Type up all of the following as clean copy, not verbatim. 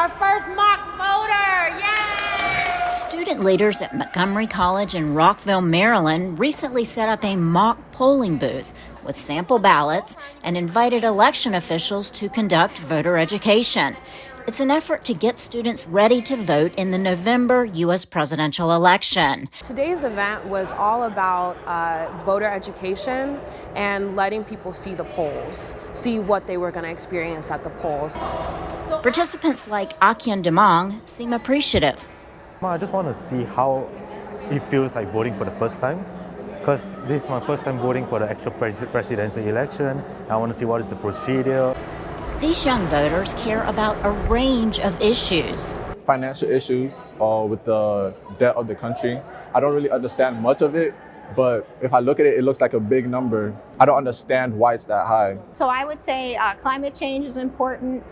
our first mock voter. Yay! Student leaders at Montgomery College in Rockville, Maryland, recently set up a mock polling booth with sample ballots and invited election officials to conduct voter education. It's an effort to get students ready to vote in the November U.S. presidential election. Today's event was all about voter education and letting people see the polls, see what they were going to experience at the polls. Participants like Akyan Demong seem appreciative. I just want to see how it feels like voting for the first time, because this is my first time voting for the actual presidential election. I want to see what is the procedure. These young voters care about a range of issues. Financial issues with the debt of the country. I don't really understand much of it, but if I look at it, it looks like a big number. I don't understand why it's that high. So I would say climate change is important,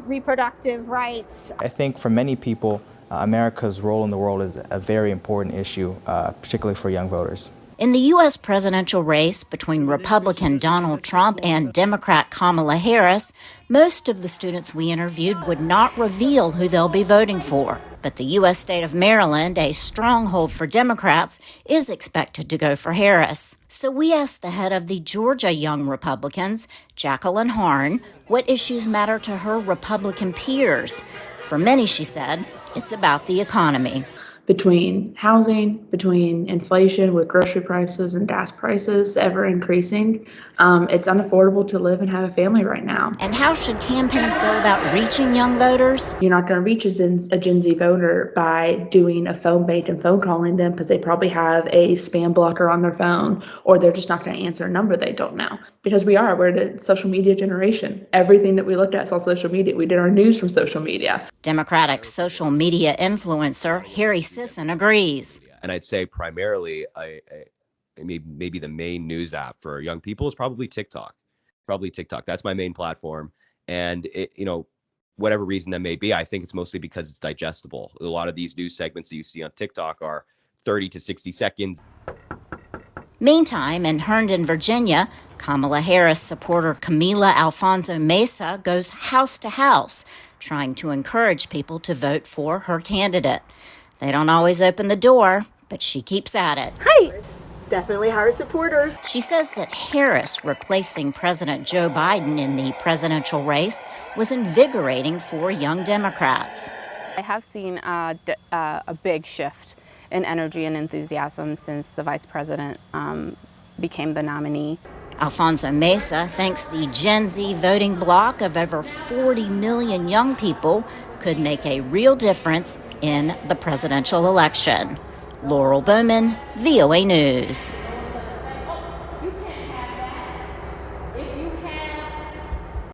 reproductive rights. I think for many people, America's role in the world is a very important issue, particularly for young voters. In the U.S. presidential race between Republican Donald Trump and Democrat Kamala Harris, most of the students we interviewed would not reveal who they'll be voting for. But the U.S. state of Maryland, a stronghold for Democrats, is expected to go for Harris. So we asked the head of the Georgia Young Republicans, Jacqueline Harn, what issues matter to her Republican peers. For many, she said, it's about the economy. Between housing, between inflation with grocery prices and gas prices ever increasing, it's unaffordable to live and have a family right now. And how should campaigns go about reaching young voters? You're not going to reach a Gen Z voter by doing a phone bait and phone calling them because they probably have a spam blocker on their phone, or they're just not going to answer a number they don't know. Because we're the social media generation. Everything that we looked at is on social media. We did our news from social media. Democratic social media influencer Harry Sisson agrees. And I'd say primarily, maybe the main news app for young people is probably TikTok. That's my main platform. And whatever reason that may be, I think it's mostly because it's digestible. A lot of these news segments that you see on TikTok are 30 to 60 seconds. Meantime, in Herndon, Virginia, Kamala Harris supporter Camila Alfonso Mesa goes house to house, trying to encourage people to vote for her candidate. They don't always open the door, but she keeps at it. Hi, definitely Harris supporters. She says that Harris replacing President Joe Biden in the presidential race was invigorating for young Democrats. I have seen a big shift in energy and enthusiasm since the vice president became the nominee. Alfonso Mesa thinks the Gen Z voting bloc of over 40 million young people could make a real difference in the presidential election. Laurel, Bowman, VOA News.